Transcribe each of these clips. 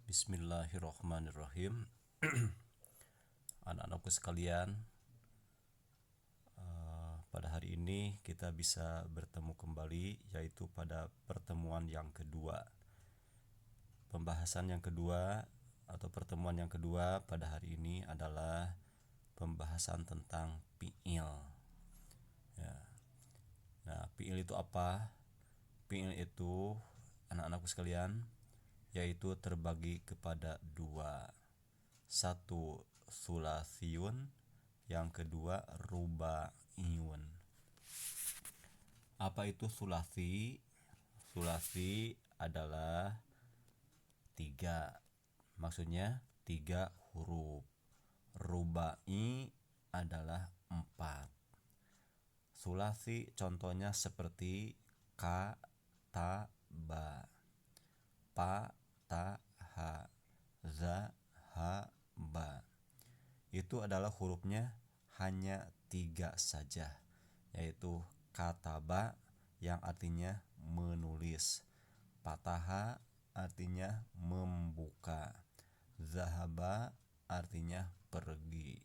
Bismillahirrahmanirrahim. Anak-anakku sekalian, pada hari ini kita bisa bertemu kembali, yaitu pada pertemuan yang kedua. Pembahasan yang kedua atau pertemuan yang kedua pada hari ini adalah pembahasan tentang fi'il. Ya. Nah, fi'il itu apa? Fi'il itu, anak-anakku sekalian, yaitu terbagi kepada dua. Satu sulasiyun, yang kedua rubaiyun. Apa itu sulasi? Sulasi adalah tiga, maksudnya tiga huruf. Rubai adalah 4. Sulasi contohnya seperti ka, ta, ba, pa, ta, ha, za, ha, ba. Itu adalah hurufnya hanya 3 saja, yaitu kataba yang artinya menulis, pataha artinya membuka, zahaba artinya pergi.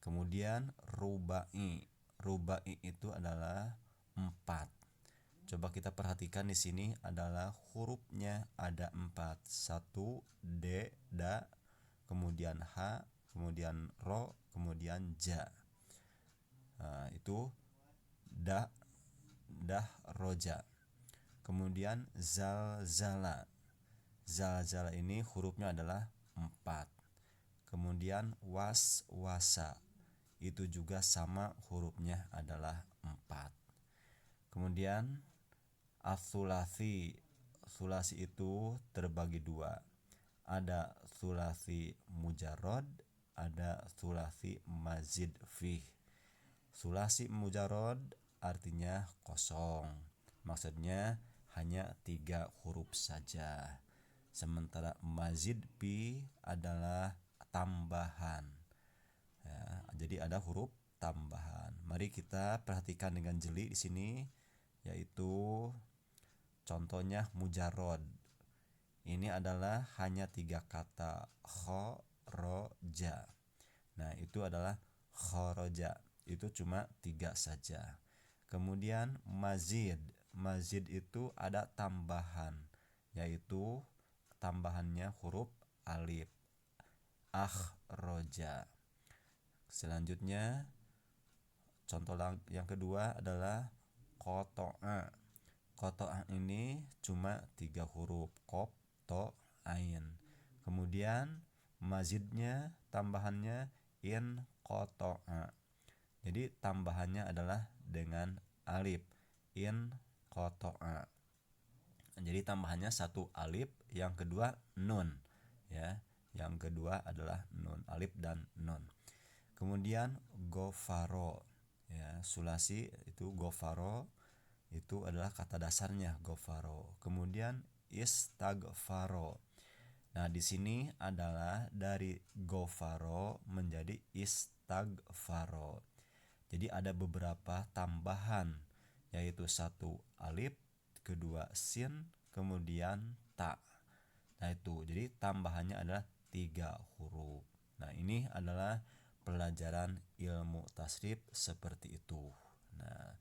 Kemudian rubai. Rubai itu adalah 4. Coba kita perhatikan di sini adalah hurufnya ada 4. 1 d, da, kemudian h, kemudian ro, kemudian ja. Nah, itu dah roja. Kemudian zalzala. Zalzala ini hurufnya adalah 4. Kemudian waswasa. Itu juga sama, hurufnya adalah 4. Kemudian as-sulasi. Sulasi itu terbagi 2. Ada sulasi mujarrad, ada sulasi mazid fih. Sulasi mujarrad artinya kosong, maksudnya hanya 3 huruf saja. Sementara mazid fi adalah tambahan. Ya, jadi ada huruf tambahan. Mari kita perhatikan dengan jeli di sini, yaitu contohnya mujarrad. Ini adalah hanya 3 kata, kharaja. Nah, itu adalah kharaja. Itu cuma 3 saja. Kemudian mazid. Mazid itu ada tambahan, yaitu tambahannya huruf alif. Akhraja. Selanjutnya contoh yang kedua adalah qata'a. Qata'a ini cuma 3 huruf, qaf, to, ain. Kemudian mazidnya, tambahannya in qata'a. Jadi tambahannya adalah dengan alif, in qata'a. Jadi tambahannya 1 alif, yang kedua nun, ya. Yang kedua adalah nun, alif dan nun. Kemudian gofaro, ya, sulasi itu gofaro, itu adalah kata dasarnya gofaro. Kemudian istagfaro. Nah, di sini adalah dari gofaro menjadi istagfaro. Jadi ada beberapa tambahan, yaitu 1 alif, kedua sin, kemudian ta. Nah, itu jadi tambahannya adalah 3 huruf. Nah, ini adalah pelajaran ilmu tasrif seperti itu. Nah,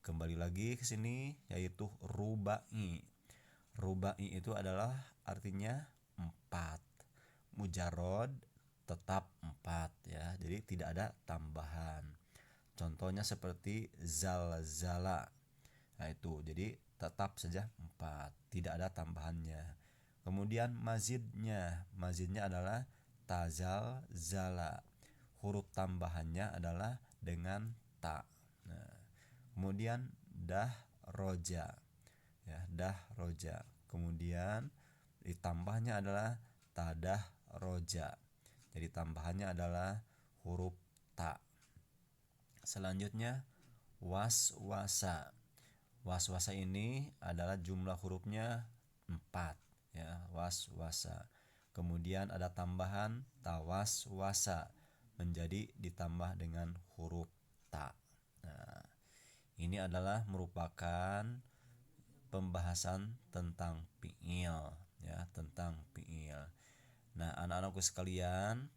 kembali lagi ke sini, yaitu rubai. Rubai itu adalah artinya 4. Mujarrad tetap 4, ya. Jadi tidak ada tambahan. Contohnya seperti zalzala. Nah, itu jadi tetap saja 4, tidak ada tambahannya. Kemudian mazidnya. Mazidnya adalah tazal zala. Huruf tambahannya adalah dengan ta. Nah, kemudian dah roja, ya, dah roja. Kemudian ditambahnya adalah tadah roja. Jadi tambahannya adalah huruf ta. Selanjutnya waswasa. Waswasa ini adalah jumlah hurufnya 4, ya, waswasa. Kemudian ada tambahan tawaswasa, menjadi ditambah dengan huruf ta. Nah, ini adalah merupakan pembahasan tentang fi'il, ya, tentang fi'il. anak-anakku sekalian,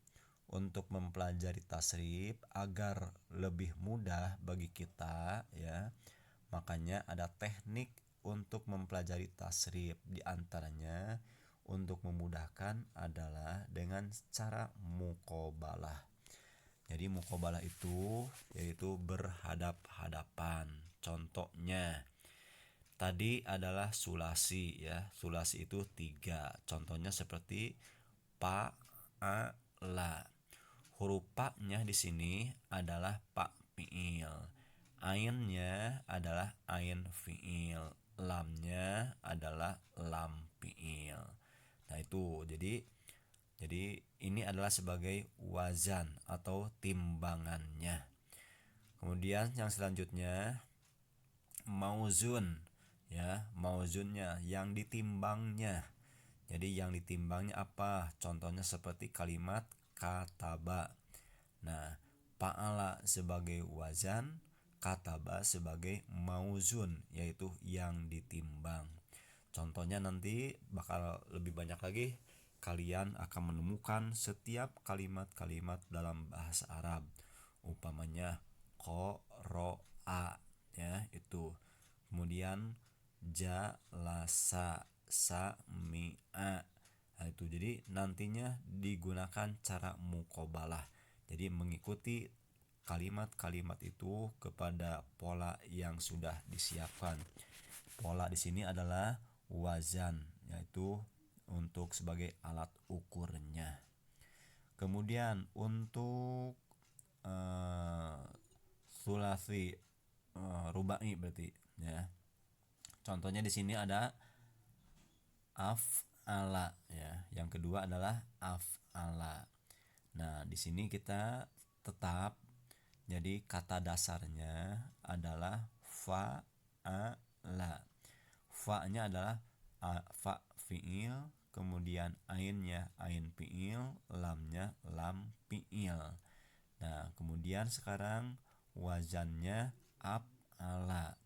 untuk mempelajari tasrif agar lebih mudah bagi kita ya, makanya ada teknik untuk mempelajari tasrif. Di antaranya untuk memudahkan adalah dengan cara muqabalah. Jadi muqabalah itu yaitu berhadap-hadapan. Contohnya tadi adalah sulasi ya. Sulasi itu 3. Contohnya seperti pa, a, la. Huruf pa-nya di sini adalah pa fiil. Ainnya adalah ain fiil. Lamnya adalah lam fiil. Nah itu jadi ini adalah sebagai wazan atau timbangannya. Kemudian yang selanjutnya mauzun ya, mauzunnya yang ditimbangnya. Jadi yang ditimbangnya apa? Contohnya seperti kalimat kataba. Nah, fa'ala sebagai wazan, kataba sebagai mauzun, yaitu yang ditimbang. Contohnya nanti bakal lebih banyak lagi, kalian akan menemukan setiap kalimat-kalimat dalam bahasa Arab. Umpamanya qara'a ya itu. Kemudian jalasa, sami'a. Nah, itu jadi nantinya digunakan cara muqabalah. Jadi mengikuti kalimat-kalimat itu kepada pola yang sudah disiapkan. Pola di sini adalah wazan, yaitu untuk sebagai alat ukurnya. Kemudian untuk sulasi rubai berarti ya. Contohnya di sini ada af'ala ya. Yang kedua adalah af'ala. Nah, di sini kita tetap jadi kata dasarnya adalah fa'ala. Fa-nya adalah fa fi'il, kemudian ainnya ain fi'il, lamnya lam fi'il. Nah, kemudian sekarang wazannya af'ala.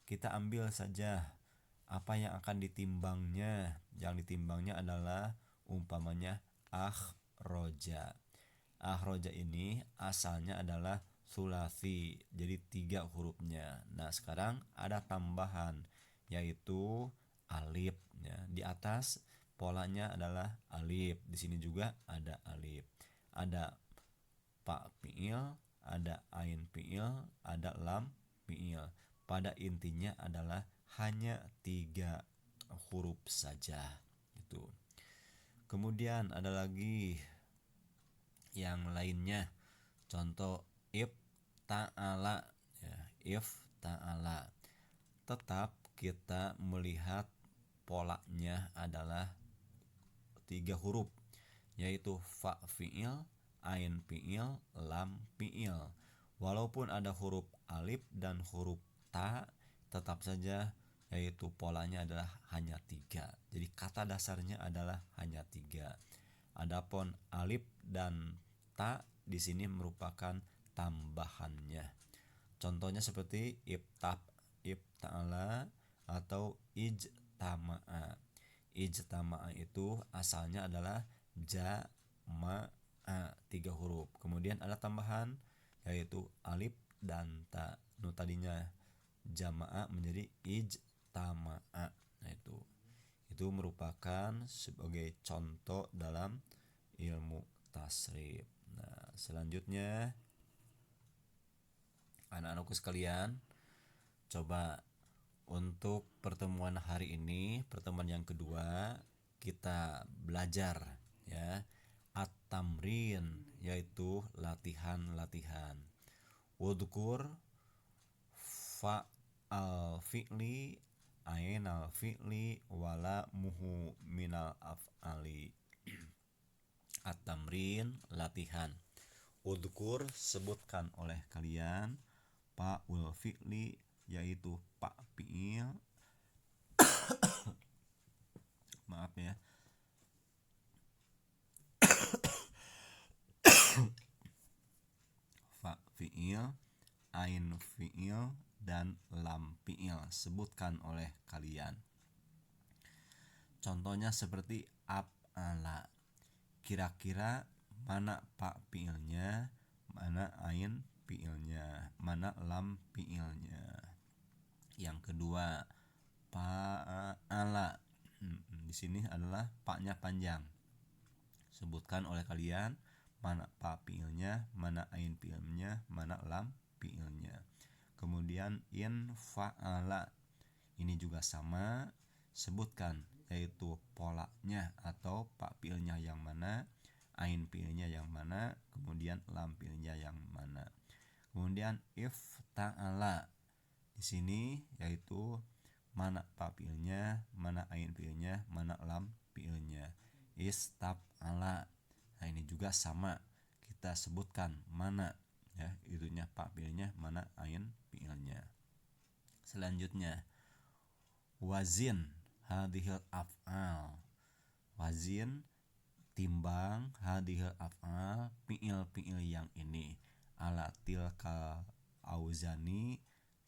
Kita ambil saja apa yang akan ditimbangnya. Yang ditimbangnya adalah umpamanya akhroja. Akhroja ini asalnya adalah sulasi, jadi 3 hurufnya. Nah, sekarang ada tambahan yaitu alif ya. Di atas polanya adalah alif. Di sini juga ada alif. Ada pa fiil, ada ain fiil, ada lam fiil. Pada intinya adalah hanya 3 huruf saja itu. Kemudian ada lagi yang lainnya. Contoh if ta'ala ya, if ta'ala. Tetap kita melihat polanya adalah 3 huruf, yaitu fa fiil, ain fiil, lam fiil. Walaupun ada huruf alif dan huruf ta, tetap saja yaitu polanya adalah hanya 3. Jadi kata dasarnya adalah hanya 3. Adapun alif dan ta di sini merupakan tambahannya. Contohnya seperti ifta'ala atau ijtama'a. Ijtama'a itu asalnya adalah jama'a, 3 huruf. Kemudian ada tambahan yaitu alif dan ta. Tadinya jama'a menjadi ijtama'a. Nah itu merupakan sebagai contoh dalam ilmu tasrif. Nah, selanjutnya anak-anakku sekalian, coba untuk pertemuan hari ini, pertemuan yang kedua, kita belajar ya at-tamrin, yaitu latihan-latihan. Wudhkur fa'al fi'li, ainal fi'li, wala muhu minal af'ali. At-tamrin, latihan. Udhkur, sebutkan oleh kalian fa'ul fi'li, yaitu fa fi'il. Maaf ya. Fa fi'il, ain fi'il, dan lam fi'il. Sebutkan oleh kalian. Contohnya seperti af'ala. kira-kira mana pa fiilnya, mana ain fiilnya, mana lam fiilnya. Yang kedua, fa'ala. Di sini adalah pa-nya panjang. Sebutkan oleh kalian mana pa fiilnya, mana ain fiilnya, mana lam fiilnya. Kemudian in fa'ala. Ini juga sama, sebutkan yaitu polanya atau pa fiilnya yang mana, ain fiilnya yang mana, kemudian lam fiilnya yang mana. Kemudian ifta'ala. Di sini yaitu mana pa fiilnya, mana ain fiilnya, mana lam fiilnya. Istaf'ala. Nah, ini juga sama. Kita sebutkan mana ya, itunya pa fiilnya, mana ain fiilnya. Selanjutnya wazin hadhil af'al. Wazin, timbang hadhil af'al, fiil-fiil yang ini, ala tilka auzani,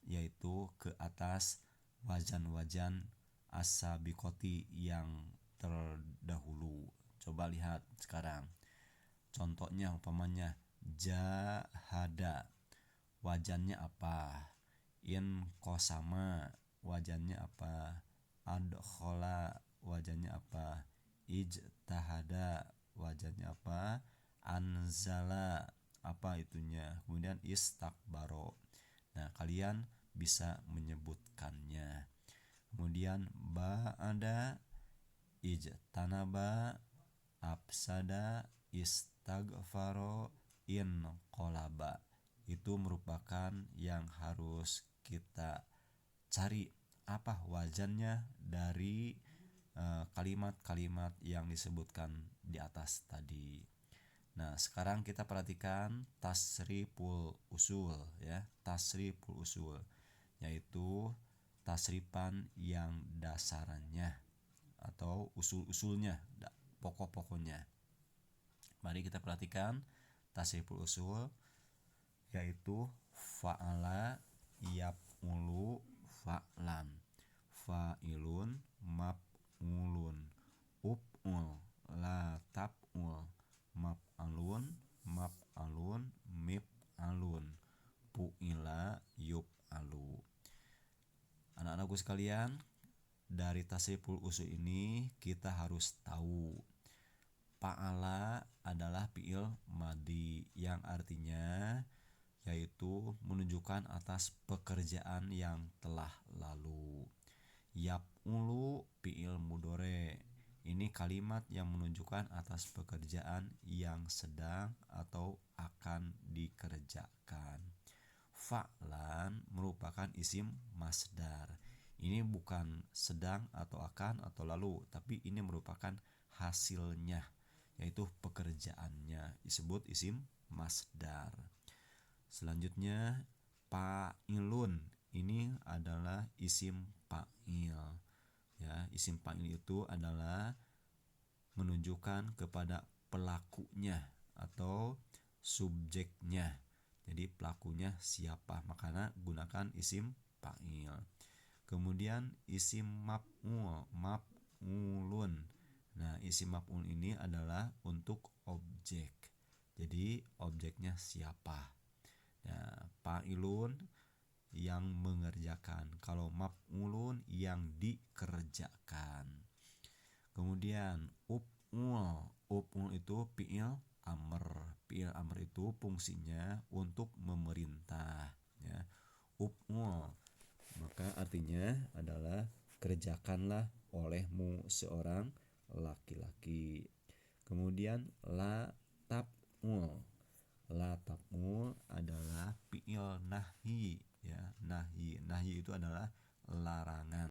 yaitu ke atas wajan-wajan as-sabiqati yang terdahulu. Coba lihat sekarang. Contohnya umpamanya jahada, wajannya apa? In qasama, wajannya apa? Adkhala, wajannya apa? Ijtahada, wajannya apa? Anzala, apa itunya? Kemudian istakbaro. Nah, kalian bisa menyebutkannya. Kemudian ba'ada, ijtanaba, afsada, istagfaro, inqalaba. Itu merupakan yang harus kita cari apa wajannya dari kalimat-kalimat yang disebutkan di atas tadi. Nah, sekarang kita perhatikan tasriful usul ya, tasriful usul, yaitu tasrifan yang dasarannya atau usul-usulnya, pokok-pokoknya. Mari kita perhatikan tasriful usul, yaitu fa'ala, yaf'ulu, fa'lan, fa'ilun, maf'ulun, uf'ul, la taf'ul, maf'alun, maf'alun, mif'alun, fu'ila, yuf'alu. Anak-anakku sekalian, dari tasriful usul ini kita harus tahu fa'ala adalah fiil madhi yang artinya yaitu menunjukkan atas pekerjaan yang telah lalu. Yaf'ulu fiil mudhore. Ini kalimat yang menunjukkan atas pekerjaan yang sedang atau akan dikerjakan. Fa'lan merupakan isim masdar. Ini bukan sedang atau akan atau lalu, tapi ini merupakan hasilnya, yaitu pekerjaannya, disebut isim masdar. Selanjutnya fa'ilun, ini adalah isim fa'il ya. Isim fa'il itu adalah menunjukkan kepada pelakunya atau subjeknya. Jadi pelakunya siapa, makanya gunakan isim fa'il. Kemudian isim maf'ul, maf'ulun. Nah, isim maf'ul ini adalah untuk objek. Jadi objeknya siapa? Ya, fa'ilun yang mengerjakan. Kalau maf'ulun yang dikerjakan. Kemudian uf'ul. Uf'ul itu fi'il amr. Fi'il amr itu fungsinya untuk memerintah ya. Uf'ul maka artinya adalah kerjakanlah olehmu seorang laki-laki. Kemudian la taf'ul. La taf'ul adalah fi'il nahyi ya. Nahyi itu adalah larangan.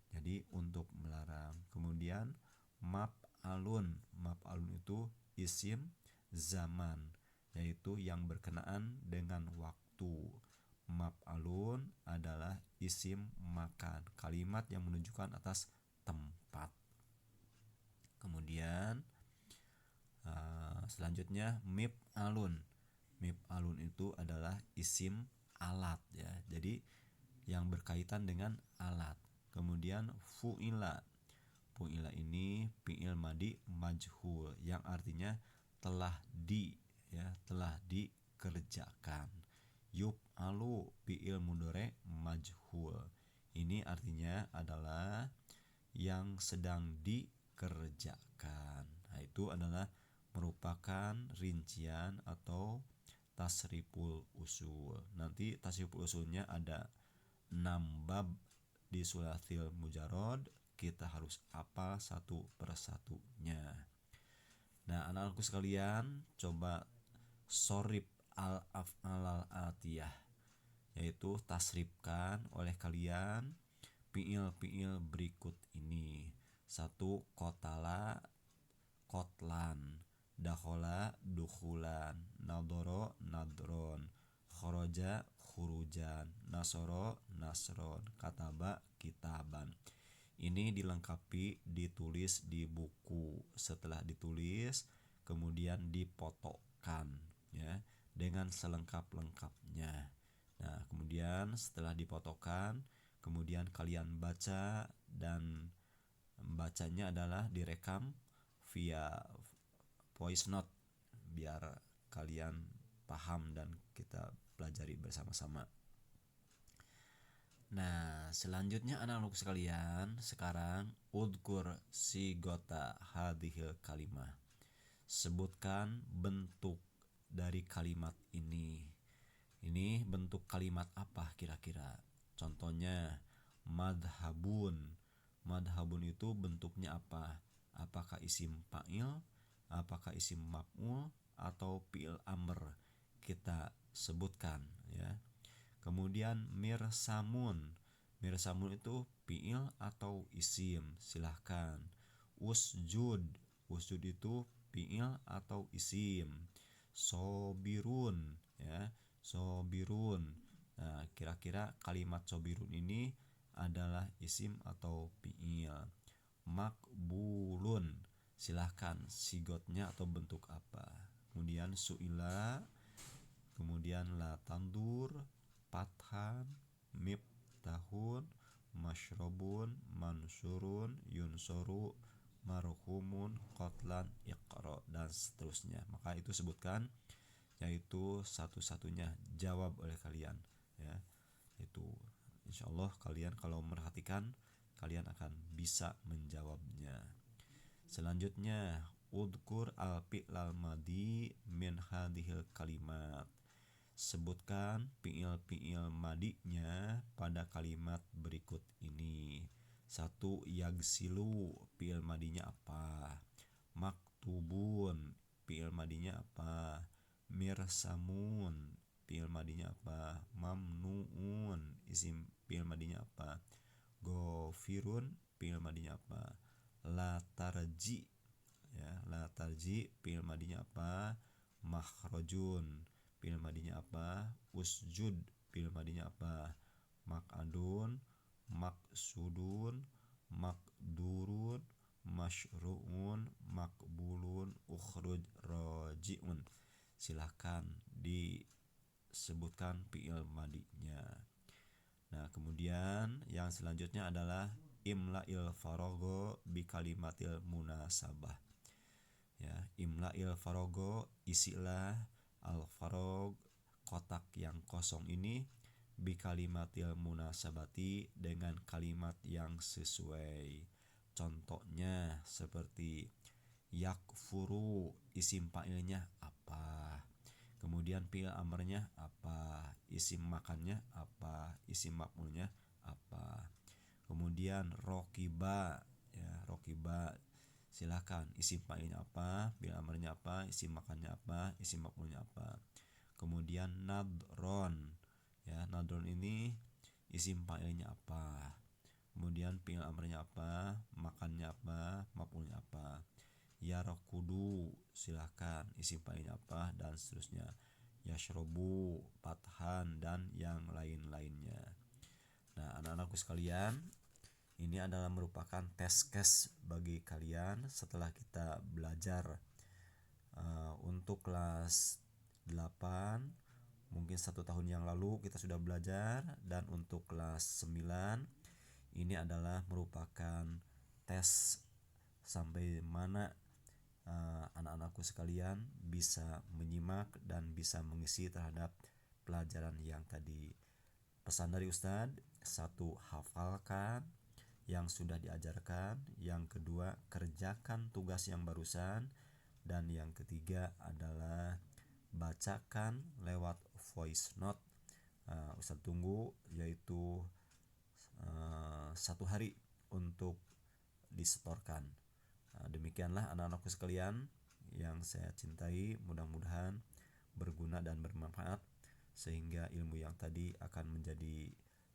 Jadi untuk melarang. Kemudian maf'alun. Maf'alun itu isim zaman, yaitu yang berkenaan dengan waktu. Maf'alun adalah isim makan, kalimat yang menunjukkan atas tempat. Kemudian selanjutnya mif'alun. Mif'alun itu adalah isim alat ya. Jadi yang berkaitan dengan alat. Kemudian fu'ila. fu'ila ini fi'il madi majhul yang artinya telah telah dikerjakan. Yuf'alu fi'il mudhari majhul. Ini artinya adalah yang sedang dikerjakan. Nah, itu adalah merupakan rincian atau tasriful usul. Nanti tasriful usulnya ada 6 bab di sulasil mujarrad. Kita harus hafal satu persatunya. Nah, anak-anakku sekalian, coba sorib al-af'al al-atiyah, yaitu tasrifkan oleh kalian fiil-fiil berikut ini. 1. Kotala kotlan, dakhola dukhulan, nadoro nadron, khoroja khurujan, nasoro nasron, kataba kitaban. Ini dilengkapi ditulis di buku. Setelah ditulis kemudian dipotokkan ya dengan selengkap-lengkapnya. Nah, kemudian setelah dipotokkan kemudian kalian baca, dan bacanya adalah direkam via voice note biar kalian paham dan kita pelajari bersama-sama. Nah, selanjutnya anak-anak sekalian, sekarang udkur sigota hadhil kalimah. Sebutkan bentuk dari kalimat ini. Ini bentuk kalimat apa kira-kira? Contohnya madhabun. Madhabun itu bentuknya apa? Apakah isim fa'il, apakah isim maf'ul, atau fi'il amr? Kita sebutkan ya. Kemudian mirsamun. Mirsamun itu fi'il atau isim? Silahkan. Usjud. Usjud itu fi'il atau isim? Sobirun ya. Sobirun. Nah, kira-kira kalimat sobirun ini adalah isim atau fi'il? Makbulun. Silahkan sigotnya atau bentuk apa? Kemudian su'ila, kemudian la tandur, fathan, miftahun, masyrobun, mansurun, yunsoru, marhumun, qatlan, iqra, dan seterusnya. Maka itu sebutkan, yaitu satu-satunya jawab oleh kalian ya. Itu insyaallah kalian kalau merhatikan kalian akan bisa menjawabnya. Selanjutnya udkur al-fi'lal madi min hadhil kalimat. Sebutkan fi'il-fi'il madinya pada kalimat berikut ini. 1. Yagsilu, fi'il madinya apa? Maktubun, fi'il madinya apa? Mirsamun, fi'il madinya apa? Mamnuun, isim fi'il madinya apa? Gofirun, fi'il madinya apa? La tarji ya, la tarji fi'il madinya apa? Makhrajun, fi'il madinya apa? Usjud, fi'il madinya apa? Mak'adun, maksudun, makdurun, masyru'un, makbulun, ukhruj, roji'un. Silahkan disebutkan fi'il madinya. Nah, kemudian yang selanjutnya adalah imla'il faragho bi kalimatil munasabah. Ya, imla'il faragho, isilah al faragh, kotak yang kosong ini, bi kalimatil munasabati, dengan kalimat yang sesuai. Contohnya seperti yakfuru, isim fa'ilnya apa? Kemudian fi'il amrnya apa? Isim makannya apa? Isim maf'ulnya apa? Kemudian rokiba ya, rokiba silakan isim fa'ilnya apa? Fi'il amrnya apa? Isim makannya apa? Isim maf'ulnya apa? Kemudian nadron ya, nadron ini isim fa'ilnya apa? Kemudian fi'il amrnya apa? Makannya apa? Maf'ulnya apa? Yarokudu, silahkan isim fa'ilnya apa, dan seterusnya. Yashrobu, fathan, dan yang lain-lainnya. Nah, anak-anakku sekalian, ini adalah merupakan test case bagi kalian setelah kita belajar untuk kelas 8. Mungkin 1 tahun yang lalu kita sudah belajar, dan untuk kelas 9 ini adalah merupakan tes sampai mana anak-anakku sekalian bisa menyimak dan bisa mengisi terhadap pelajaran yang tadi. Pesan dari Ustadz, satu, hafalkan yang sudah diajarkan, yang kedua, kerjakan tugas yang barusan, dan yang ketiga adalah bacakan lewat voice note. Ustadz tunggu, yaitu 1 hari untuk disetorkan. Demikianlah anak-anakku sekalian yang saya cintai, mudah-mudahan berguna dan bermanfaat sehingga ilmu yang tadi akan menjadi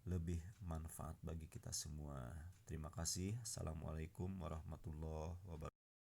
lebih manfaat bagi kita semua. Terima kasih. Assalamualaikum warahmatullahi wabarakatuh.